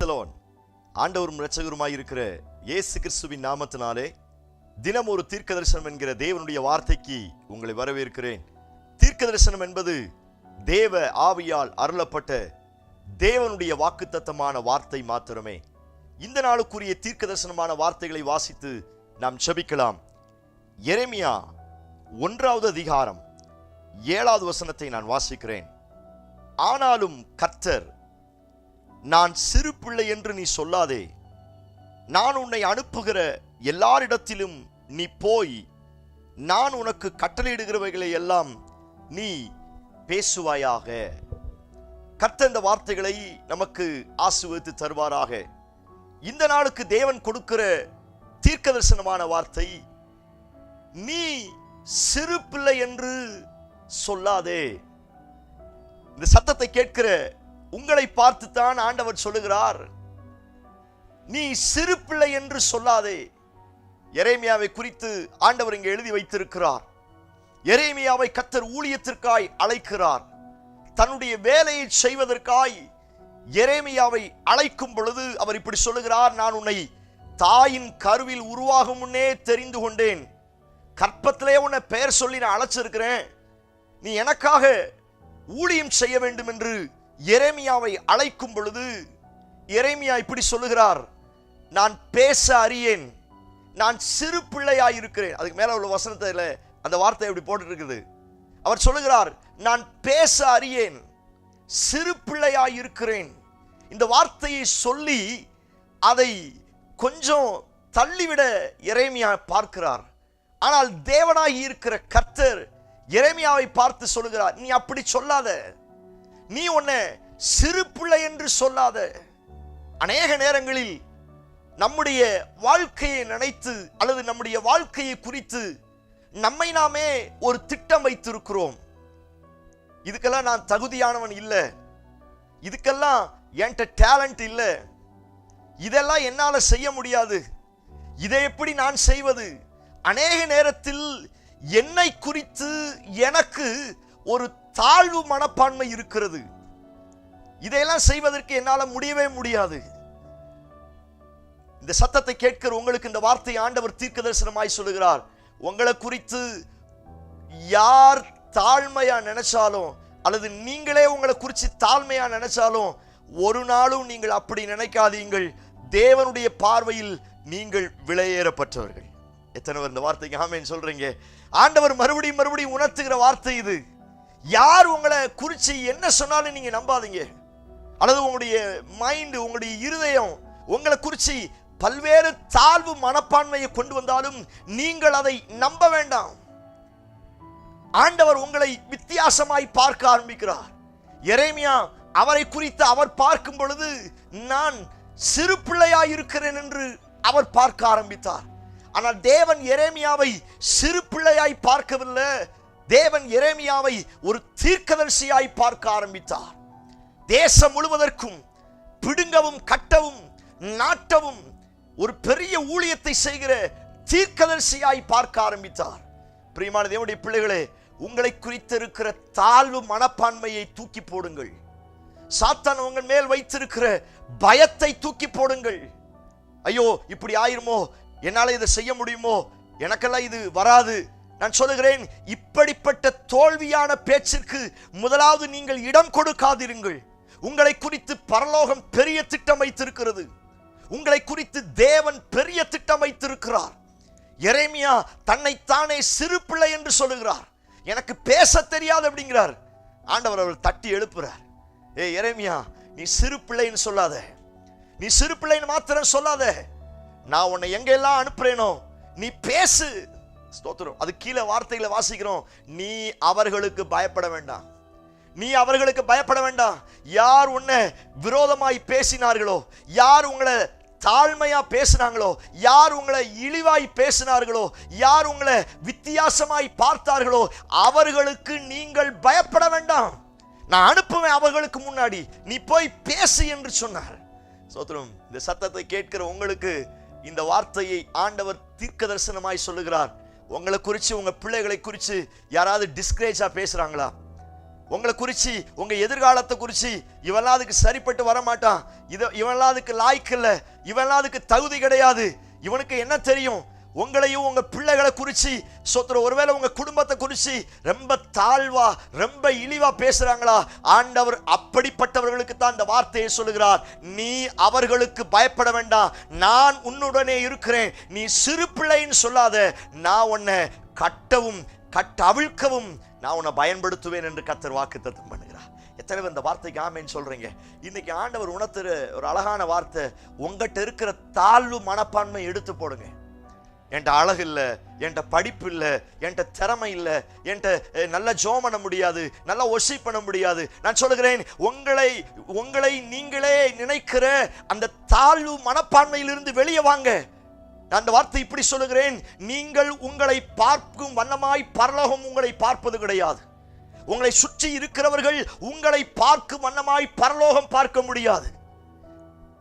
ஆண்டவரும் இரட்சகருமாய் இருக்கிற இயேசு கிறிஸ்துவின் நாமத்தினாலே தினம் ஒரு தீர்க்க தரிசனம் என்கிற தேவனுடைய வார்த்தைக்கு உங்களை வரவேற்கிறேன். தீர்க்க தரிசனம் என்பது தேவ ஆவியால் அருளப்பட்ட தேவனுடைய வாக்குத்தத்தமான வார்த்தை மாத்திரமே. இந்த நாளுக்குரிய தீர்க்க தரிசனமான வார்த்தைகளை வாசித்து நாம் ஜெபிக்கலாம். எரேமியா 1வது அதிகாரம் 7வது வசனத்தை நான் வாசிக்கிறேன். ஆனாலும் கர்த்தர், நான் சிறு பிள்ளை என்று நீ சொல்லாதே, நான் உன்னை அனுப்புகிற எல்லாரிடத்திலும் நீ போய் நான் உனக்கு கட்டளையிடுகிறவைகளை எல்லாம் நீ பேசுவாயாக. கர்த்தர் இந்த வார்த்தைகளை நமக்கு ஆசீர்வதித்து தருவாராக. இந்த நாளுக்கு தேவன் கொடுக்கிற தீர்க்க தரிசனமான வார்த்தை, நீ சிறு பிள்ளை என்று சொல்லாதே. இந்த சத்தத்தை கேட்கிற உங்களை பார்த்துத்தான் ஆண்டவர் சொல்லுகிறார், நீ சிறு பிள்ளை என்று சொல்லாதே. எரேமியாவை குறித்து ஆண்டவர் இங்கே எழுதி வைத்திருக்கிறார். எரேமியாவை கர்த்தர் ஊழியத்திற்காய் அழைக்கிறார். தன்னுடைய வேலையை செய்வதற்காய் எரேமியாவை அழைக்கும் பொழுது அவர் இப்படி சொல்லுகிறார், நான் உன்னை தாயின் கருவில் உருவாகும் முன்னே தெரிந்து கொண்டேன். கற்பத்திலே உன்னை பெயர் சொல்லி நான் அழைச்சிருக்கிறேன். நீ எனக்காக ஊழியம் செய்ய வேண்டும் என்று எரேமியாவை அழைக்கும் பொழுது எரேமியா இப்படி சொல்லுகிறார், நான் பேச அறியேன், நான் சிறு பிள்ளையாய் இருக்கிறேன். அதுக்கு மேல உள்ள வசனத்துல அந்த வார்த்தை எப்படி போட்டு இருக்குது. அவர் சொல்லுகிறார், நான் பேச அறியேன், சிறு பிள்ளையாய் இருக்கிறேன். இந்த வார்த்தையை சொல்லி அதை கொஞ்சம் தள்ளிவிட எரேமியா பார்க்கிறார். ஆனால் தேவனாய் இருக்கிற கர்த்தர் எரேமியாவை பார்த்து சொல்லுகிறார், நீ அப்படி சொல்லாத, நீ உன்னை சிறு பிள்ளை என்று சொல்லாத. அநேக நேரங்களில் நம்முடைய வாழ்க்கையை நினைத்து அல்லது நம்முடைய வாழ்க்கையை குறித்து நம்மை நாமே ஒரு திட்டம் வைத்திருக்கிறோம். இதுக்கெல்லாம் நான் தகுதியானவன் இல்லை, இதுக்கெல்லாம் என்கிட்ட டேலண்ட் இல்லை, இதெல்லாம் என்னால செய்ய முடியாது, இதை எப்படி நான் செய்வது? அநேக நேரத்தில் என்னை குறித்து எனக்கு ஒரு தாழ்வு மனப்பான்மை இருக்கிறது. இதையெல்லாம் செய்வதற்கு என்னால முடியவே முடியாது. இந்த சத்தத்தை கேட்கிற உங்களுக்கு இந்த வார்த்தை ஆண்டவர் தீர்க்க தரிசனமாய் சொல்லுகிறார், உங்களை குறித்து யார் தாழ்மையா நினைச்சாலும் அல்லது நீங்களே உங்களை குறித்து தாழ்மையா நினைச்சாலும் ஒரு நாளும் நீங்கள் அப்படி நினைக்காதீங்கள். தேவனுடைய பார்வையில் நீங்கள் விலையேறப்பட்டவர்கள். எத்தனை பேர் இந்த வார்த்தைக்கு ஆமென் சொல்றீங்க? ஆண்டவர் மறுபடியும் உணர்த்துகிற வார்த்தை இது. யார் உங்களை குறித்து என்ன சொன்னாலும் நீங்க நம்பாதீங்க. அல்லது உங்களுடைய மைண்ட், உங்களுடைய இருதயம் உங்களை குறித்து பல்வேறு தாழ்வு மனப்பான்மையை கொண்டு வந்தாலும் நீங்கள் அதை நம்ப வேண்டாம். ஆண்டவர் உங்களை வித்தியாசமாய் பார்க்க ஆரம்பிக்கிறார். எரேமியா அவரை குறித்து அவர் பார்க்கும் பொழுது நான் சிறு பிள்ளையாய் இருக்கிறேன் என்று அவர் பார்க்க ஆரம்பித்தார். ஆனால் தேவன் எரேமியாவை சிறு பிள்ளையாய் பார்க்கவில்லை. தேவன் எரேமியாவை ஒரு தீர்க்கதரிசியாய் பார்க்க ஆரம்பித்தார். தேசம் முழுவதற்கும் பிடுங்கவும் கட்டவும் நாட்டவும் ஒரு பெரிய ஊழியத்தை செய்கிற தீர்க்கதரிசியாய் பார்க்க ஆரம்பித்தார். பிரியமான தேவனுடைய பிள்ளைகளே, உங்களை குறித்து இருக்கிற தாழ்வு மனப்பான்மையை தூக்கி போடுங்கள். சாத்தான் உங்கள் மேல் வைத்திருக்கிற பயத்தை தூக்கி போடுங்கள். ஐயோ இப்படி ஆயிருமோ, என்னால இதை செய்ய முடியுமோ, எனக்கெல்லாம் இது வராது. நான் சொல்லுகிறேன், இப்படிப்பட்ட தோல்வியான பேச்சிற்கு முதலாவது நீங்கள் இடம் கொடுக்காதிருங்கள். உங்களை குறித்து பரலோகம் பெரிய திட்டம் வைத்திருக்கிறது. உங்களை குறித்து தேவன் பெரிய திட்டம் வைத்திருக்கிறார். எரேமியா தன்னைத்தானே சிறு பிள்ளை என்று சொல்லுகிறார். எனக்கு பேச தெரியாது அப்படிங்கிறார். ஆண்டவர் அவர் தட்டி எழுப்புறார். எரேமியா, நீ சிறு பிள்ளைன்னு சொல்லாத, நீ சிறு பிள்ளைன்னு மாத்திரம் சொல்லாத. நான் உன்னை எங்கெல்லாம் அனுப்புறேனோ நீ பேசு. ஸ்தோத்திரம். அது கீழே வார்த்தைகளை வாசிக்கிறோம், நீ அவர்களுக்கு பயப்பட வேண்டாம், நீ அவர்களுக்கு பயப்பட வேண்டாம். யார் உன்னை விரோதமாய் பேசினார்களோ, யார் உங்களை தாழ்மையா பேசினாங்களோ, யார் உங்களை இழிவாய் பேசினார்களோ, யார் உங்களை வித்தியாசமாய் பார்த்தார்களோ அவர்களுக்கு நீங்கள் பயப்பட வேண்டாம். நான் அனுப்புவேன் அவர்களுக்கு முன்னாடி, நீ போய் பேசு என்று சொன்னார். ஸ்தோத்திரம். இந்த சத்தத்தை கேட்கிற உங்களுக்கு இந்த வார்த்தையை ஆண்டவர் தீர்க்க தரிசனமாய் சொல்லுகிறார். உங்களை குறித்து, உங்க பிள்ளைகளை குறித்து யாராவது டிஸ்கரேஜா பேசுறாங்களா? உங்களை குறிச்சு, உங்க எதிர்காலத்தை குறிச்சு, இவெல்லாம் அதுக்கு சரிப்பட்டு வரமாட்டான், இவெல்லாம் அதுக்கு லாய்க்கு இல்லை, இவெல்லாம் அதுக்கு தகுதி கிடையாது, இவனுக்கு என்ன தெரியும். உங்களையும் உங்க பிள்ளைகளை குறிச்சு சொத்துற, ஒருவேளை உங்க குடும்பத்தை குறிச்சு ரொம்ப தாழ்வா ரொம்ப இழிவா பேசுறாங்களா, ஆண்டவர் அப்படிப்பட்டவர்களுக்கு தான் இந்த வார்த்தையை சொல்லுகிறார். நீ அவர்களுக்கு பயப்பட வேண்டாம், நான் உன்னுடனே இருக்கிறேன், நீ சிறு பிள்ளைன்னு சொல்லாத, நான் உன்னை கட்டவும் அவிழ்க்கவும் நான் உன்னை பயன்படுத்துவேன் என்று கர்த்தர் வாக்குத்தத்தம் பண்ணுகிறார். எத்தனை பேர் இந்த வார்த்தைக்கு ஆமேன்னு சொல்றீங்க? இன்னைக்கு ஆண்டவர் உணர்த்துற ஒரு அழகான வார்த்தை, உங்ககிட்ட இருக்கிற தாழ்வு மனப்பான்மை எடுத்து போடுங்க. என்கிட்ட அழகு இல்லை, என்கிட்ட படிப்பு இல்லை, என்கிட்ட திறமை இல்லை, என்கிட்ட நல்லா ஜோம் பண்ண முடியாது, நல்லா ஒர்ஷிப் பண்ண முடியாது. நான் சொல்லுகிறேன், உங்களை நீங்களே நினைக்கிற அந்த தாழ்வு மனப்பான்மையிலிருந்து வெளியே வாங்க. நான் அந்த வார்த்தை இப்படி சொல்லுகிறேன், நீங்கள் உங்களை பார்க்கும் வண்ணமாய் பரலோகம் உங்களை பார்ப்பது கிடையாது. உங்களை சுற்றி இருக்கிறவர்கள் உங்களை பார்க்கும் வண்ணமாய் பரலோகம் பார்க்க முடியாது.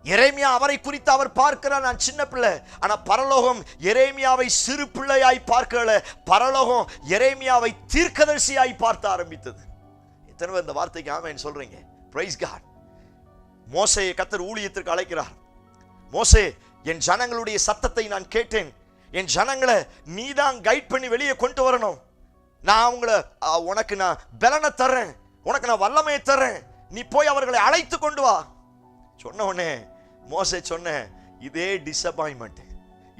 எரேமியா அவரை குறித்து அவர் பார்க்கிறார், நான் சின்ன பிள்ளை. ஆனா பரலோகம் எரேமியாவை சிறு பிள்ளையாய் பார்க்கல, பரலோகம் எரேமியாவை தீர்க்கதரிசியாய் பார்த்த ஆரம்பித்தது. எத்தனை பேர் இந்த வார்த்தைக்கு ஆமென் சொல்றீங்க? Praise God. மோசேயை கர்த்தர் ஊழியத்திற்கு அழைக்கிறார். மோசே, என் ஜனங்களுடைய சத்தத்தை நான் கேட்டேன், என் ஜனங்களை நீதான் கைட் பண்ணி வெளியே கொண்டு வரணும், நான் உனக்கு நான் பலனை தர்றேன், உனக்கு நான் வல்லமையை தர்றேன், நீ போய் அவர்களை அழைத்து கொண்டு வா சொன்ன உடனே மோசே சொன்ன இதே டிசப்பாயின்மெண்ட்,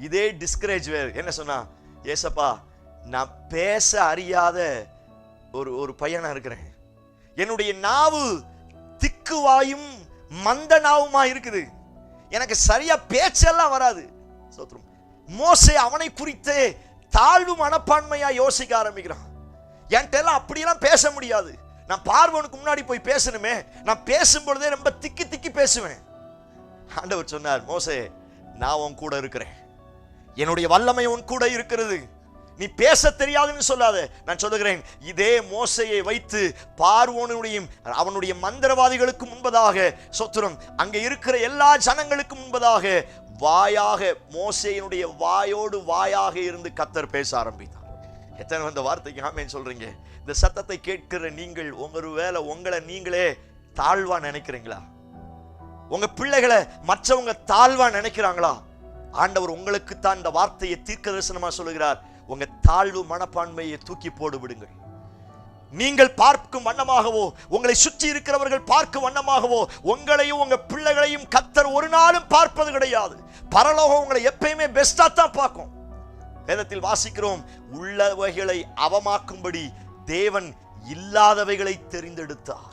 இதே டிஸ்கரேஜ் வேறு என்ன சொன்னா, ஏசப்பா நான் பேச அறியாத ஒரு பையனா இருக்கிறேன், என்னுடைய நாவு திக்குவாயும் மந்த நாவுமா இருக்குது, எனக்கு சரியா பேச்செல்லாம் வராது. மோசே அவனை குறித்து தாழ்வு மனப்பான்மையா யோசிக்க ஆரம்பிக்கிறான். என்கிட்ட எல்லாம் அப்படியெல்லாம் பேச முடியாது, நான் பார்வனுக்கு முன்னாடி போய் பேசணுமே, நான் பேசும் பொழுதே ரொம்ப திக்கி பேசுவேன். ஆண்டவர் சொன்னார், மோசே நான் உன் கூட இருக்கிறேன், என்னுடைய வல்லமை உன் கூட இருக்கிறது, நீ பேச தெரியாதுன்னு சொல்லாத. நான் சொல்லுகிறேன், இதே மோசையை வைத்து பார்வோனுடைய அவனுடைய மந்திரவாதிகளுக்கு முன்பதாக சொத்துரம் அங்க இருக்கிற எல்லா ஜனங்களுக்கு முன்பதாக வாயாக மோசையினுடைய வாயோடு வாயாக இருந்து கர்த்தர் பேச ஆரம்பித்தார். எத்தனை வந்த வார்த்தைக்கு ஆமென் சொல்றீங்க? இந்த சத்தத்தை கேட்கிற நீங்கள் ஒருவேளை உங்களை நீங்களே தாழ்வா நினைக்கிறீங்களா? உங்க பிள்ளைகளை மற்றவங்க தாழ்வா நினைக்கிறாங்களா? ஆண்டவர் உங்களுக்கு தான் இந்த வார்த்தையை தீர்க்க தரிசனமா சொல்லுகிறார், உங்க தாழ்வு மனப்பான்மையை தூக்கி போடு விடுங்கள். நீங்கள் பார்க்கும் வண்ணமாகவோ, உங்களை சுற்றி இருக்கிறவர்கள் பார்க்கும் வண்ணமாகவோ உங்களையும் உங்க பிள்ளைகளையும் கர்த்தர் ஒரு நாளும் பார்ப்பது கிடையாது. பரலோகம் உங்களை எப்பயுமே பெஸ்டா தான் பார்க்கும். வேதத்தில் வாசிக்கிறோம், உள்ளவைகளை அவமாக்கும்படி தேவன் இல்லாதவைகளை தெரிந்தெடுத்தார்,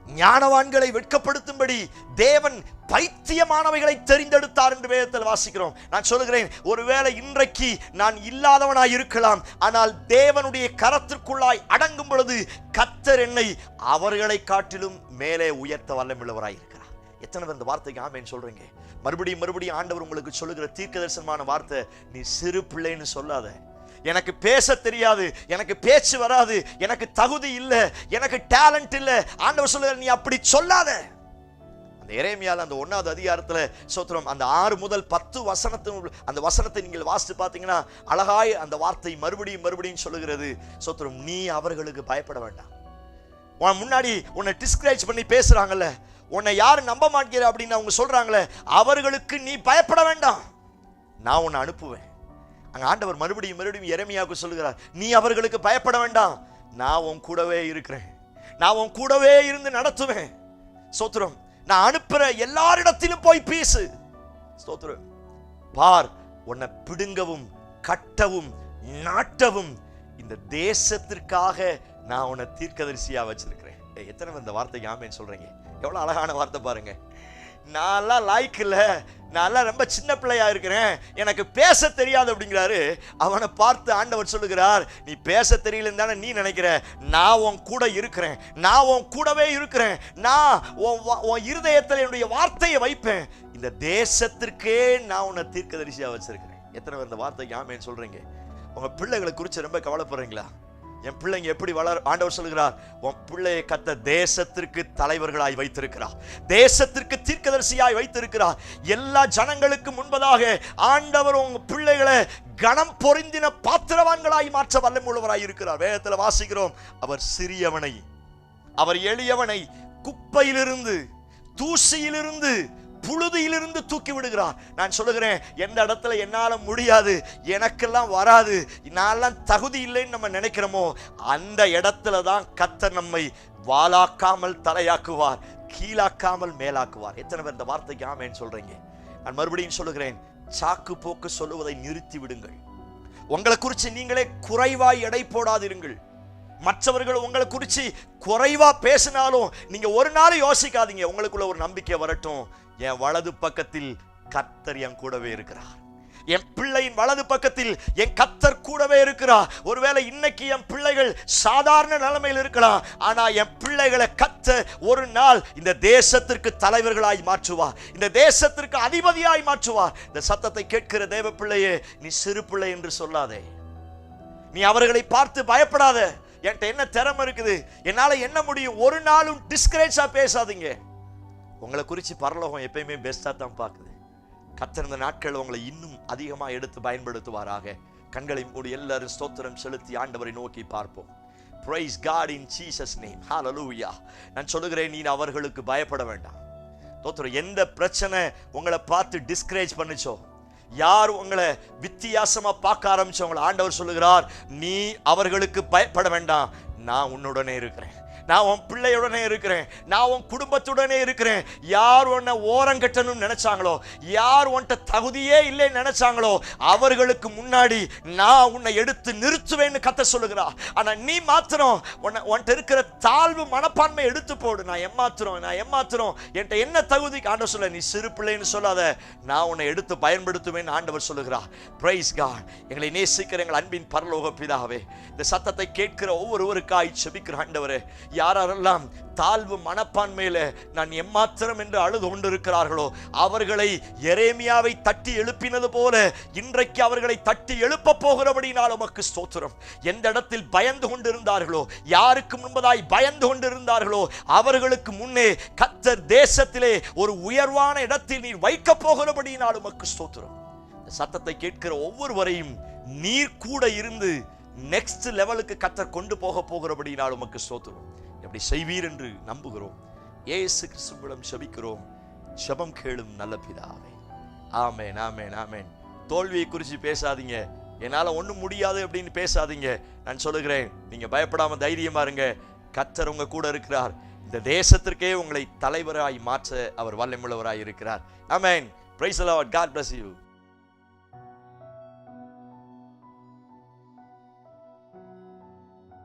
ஞானவான்களை வெட்கப்படுத்தும்படி தேவன் பைத்தியமானவைகளை தெரிந்தெடுத்தார் என்று வேதத்தில் வாசிக்கிறோம். நான் சொல்லுகிறேன், ஒருவேளை இன்றைக்கு நான் இல்லாதவனாய் இருக்கலாம், ஆனால் தேவனுடைய கரத்திற்குள்ளாய் அடங்கும் பொழுது கர்த்தர் என்னை அவர்களை காட்டிலும் மேலே உயர்த்த வல்லமையுள்ளவராய் இருக்கிறார். எத்தனை பேர் இந்த வார்த்தைக்கு ஆமென் சொல்றீங்க? மறுபடியும் ஆண்டவர் உங்களுக்கு சொல்லுகிற தீர்க்க தரிசனமான வார்த்தை, நீ சிறு பிள்ளைன்னு சொல்லாத, எனக்கு பேச தெரியாது, எனக்கு பேச்சு வராது, எனக்கு தகுதி இல்லை, எனக்கு டேலண்ட் இல்லை. ஆண்டவர் சொல்லுகிறார், நீ அப்படி சொல்லாத. அந்த எரேமியால அந்த 1வது அதிகாரத்துல சோத்திரம் அந்த 6 முதல் 10 அந்த வசனத்தை நீங்கள் வாசித்து பார்த்தீங்கன்னா அழகாய் அந்த வார்த்தை மறுபடியும் சொல்லுகிறது. சோத்திரம், நீ அவர்களுக்கு பயப்பட வேண்டாம். உன் முன்னாடி உன்னை டிஸ்கரேஜ் பண்ணி பேசுறாங்கல்ல, உன்னை யாரும் நம்ப மாட்டேங்கிற அப்படின்னு அவங்க சொல்றாங்களே, அவர்களுக்கு நீ பயப்பட வேண்டாம், நான் உன்னை அனுப்புவேன். அங்க ஆண்டவர் மறுபடியும் எரேமியாவுக்கு சொல்லுகிறார், நீ அவர்களுக்கு பயப்பட வேண்டாம், நான் உன் கூடவே இருக்கிறேன், நான் உன் கூடவே இருந்து நடத்துவேன். ஸ்தோத்திரம், நான் அனுப்புற எல்லாரிடத்திலும் போய் பேசு. ஸ்தோத்திரம், பார், உன்னை பிடுங்கவும் கட்டவும் நாட்டவும் இந்த தேசத்திற்காக நான் உன்னை தீர்க்கதரிசியா வச்சிருக்கிறேன். எத்தனை இந்த வார்த்தைக்கு ஆமென் சொல்றீங்க? எவ்வளவு அழகான வார்த்தை பாருங்க. நான்லாம் லாய்க்கு இல்லை, நான்லாம் ரொம்ப சின்ன பிள்ளையா இருக்கிறேன், எனக்கு பேச தெரியாது அப்படிங்கிறாரு. அவனை பார்த்து ஆண்டவர் சொல்லுகிறார், நீ பேச தெரியலன்னு தானே நீ நினைக்கிற, நான் உன் கூட இருக்கிறேன், நான் உன் கூடவே இருக்கிறேன், நான் உன் இருதயத்தில் என்னுடைய வார்த்தையை வைப்பேன், இந்த தேசத்திற்கே நான் உன்னை தீர்க்கதரிசியா வச்சிருக்கிறேன். எத்தனை பேர் இந்த வார்த்தைக்கு ஆமென் சொல்றீங்க? உங்க பிள்ளைகளை குறித்து ரொம்ப கவலைப்படுறீங்களா? என் பிள்ளைங்க எப்படி வளர? ஆண்டவர் சொல்லுகிறார், உன் பிள்ளையை கத்த தேசத்திற்கு தலைவர்களாய் வைத்திருக்கிறார், தேசத்திற்கு தீர்க்கதரிசியாய் வைத்திருக்கிறார். எல்லா ஜனங்களுக்கு முன்பதாக ஆண்டவர் உங்க பிள்ளைகளை கனம் பொருந்தின பாத்திரவான்களாய் மாற்ற வல்லமையுள்ளவராய் இருக்கிறார். வேதத்தில் வாசிக்கிறோம், அவர் சிறியவனை அவர் எளியவனை குப்பையிலிருந்து, தூசியிலிருந்து, புழுதியிலிருந்து தூக்கி விடுகிறார். நான் சொல்லுகிறேன், எந்த இடத்துல என்னால முடியாது, எனக்கெல்லாம் வராது, நான்லாம் தகுதி இல்லைன்னு நம்ம நினைக்கிறோமோ அந்த இடத்துல தான் கர்த்தர் நம்மை வாலாக்காமல் தலையாக்குவார், கீழாக்காமல் மேலாக்குவார். எத்தனை பேர் இந்த வார்த்தைக்கு ஆமென் சொல்றீங்க? நான் மறுபடியும் சொல்லுகிறேன், சாக்கு போக்கு சொல்லுவதை நிறுத்தி விடுங்கள். உங்களை குறித்து நீங்களே குறைவாய் எடை போடாதிருங்கள். மற்றவர்கள் உங்களை குறித்து குறைவா பேசினாலும் நீங்க ஒரு நாள் யோசிக்காதீங்க. உங்களுக்குள்ள ஒரு நம்பிக்கை வரட்டும், என் வலது பக்கத்தில் கர்த்தர் என் கூடவே இருக்கிறார், என் பிள்ளையின் வலது பக்கத்தில் என் கர்த்தர் கூடவே இருக்கிறார். ஒருவேளை இன்னைக்கு என் பிள்ளைகள் சாதாரண நிலைமையில் இருக்கலாம், ஆனா என் பிள்ளைகளை கர்த்தர் ஒரு நாள் இந்த தேசத்திற்கு தலைவர்களாய் மாற்றுவார், இந்த தேசத்திற்கு அதிபதியாய் மாற்றுவார். இந்த சத்தத்தை கேட்கிற தேவ பிள்ளையே, நீ சிறு பிள்ளை என்று சொல்லாதே, நீ அவர்களை பார்த்து பயப்படாத. என்கிட்ட என்ன திறமை இருக்குது, என்னால என்ன முடியும், ஒரு நாளும் டிஸ்கரேஜா பேசாதீங்க. உங்களை குறித்து பரலோகம் எப்பயுமே பெஸ்டா தான் பார்க்குது. கர்த்தர் இந்த நாட்கள் உங்களை இன்னும் அதிகமாக எடுத்து பயன்படுத்துவாராக. கண்களை மூடி எல்லாரும் ஸ்தோத்திரம் செலுத்தி ஆண்டவரை நோக்கி பார்ப்போம். Praise God in Jesus name. Hallelujah. நான் சொல்லுகிறேன், நீ அவர்களுக்கு பயப்பட வேண்டாம். ஸ்தோத்திரம். எந்த பிரச்சனை உங்களை பார்த்து டிஸ்கரேஜ் பண்ணுச்சோ, யார் உங்களை வித்தியாசமா பார்க்க ஆரம்பிச்சவங்களை ஆண்டவர் சொல்லுகிறார், நீ அவர்களுக்கு பயப்பட வேண்டாம், நான் உன்னுடனே இருக்கிறேன், நான் உன் பிள்ளையுடனே இருக்கிறேன், நான் உன் குடும்பத்துடனே இருக்கிறேன். யார் உன்னை ஓரம் கட்டணும்னு நினைச்சாங்களோ, யார் உன்கிட்ட தகுதியே இல்லைன்னு நினைச்சாங்களோ, அவர்களுக்கு முன்னாடி நான் உன்னை எடுத்து நிறுத்துவேன்னு கர்த்தர் சொல்லுகிறார். ஆனா நீ மாத்திரம் உன்கிட்ட இருக்கிற தாழ்வு மனப்பான்மை எடுத்து போடு. நான் ஏமாத்துறோம், என்கிட்ட என்ன தகுதி? ஆண்டவர் சொல்ல, நீ சிறு பிள்ளைன்னு சொல்லாத, நான் உன்னை எடுத்து பயன்படுத்துவேன் ஆண்டவர் சொல்லுகிறார். Praise God. எங்களை நேசிக்கிற எங்கள் அன்பின் பரலோக பிதாவே, இந்த சத்தத்தை கேட்கிற ஒவ்வொருவருக்காய் செபிக்கிற ஆண்டவரே, யாரெல்லாம் தாழ்வு மனப்பான்மையில நான் எம்மாத்திரம் என்று அழுது கொண்டிருக்கிறார்களோ, அவர்களை எரேமியாவை தட்டி எழுப்பினது போல இன்றைக்கு அவர்களை தட்டி எழுப்ப போகிறபடினால் உமக்கு ஸ்தோத்திரம். எந்த இடத்தில் பயந்து கொண்டிருந்தார்களோ, யாருக்கு முன்பதாய் பயந்து கொண்டிருந்தார்களோ, அவர்களுக்கு முன்னே கர்த்தர் தேசத்திலே ஒரு உயர்வான இடத்தில் நீர் வைக்க போகிறபடினால் உமக்கு ஸ்தோத்திரம். சத்தத்தை கேட்கிற ஒவ்வொருவரையும் நீர் கூட இருந்து நெக்ஸ்ட் லெவலுக்கு கர்த்தர் கொண்டு போகிறபடினால் உமக்கு ஸ்தோத்திரம். எப்படி செய்வீர் என்று நம்புகிறோம். இயேசு கிறிஸ்துவிடம் செபிக்கிறோம். ஜெபம் கேளும் நல்ல பிதாவே. ஆமென், ஆமென், ஆமென். தோல்வியை குறித்து பேசாதீங்க, என்னால ஒண்ணும் முடியாது அப்படின்னு பேசாதீங்க. நான் சொல்லுகிறேன், நீங்க பயப்படாம தைரியமா இருங்க. கர்த்தர் உங்க கூட இருக்கிறார். இந்த தேசத்திற்கே உங்களை தலைவராய் மாற்ற அவர் வல்லமையுள்ளவராய் இருக்கிறார். ஆமென். Praise the Lord. God bless you.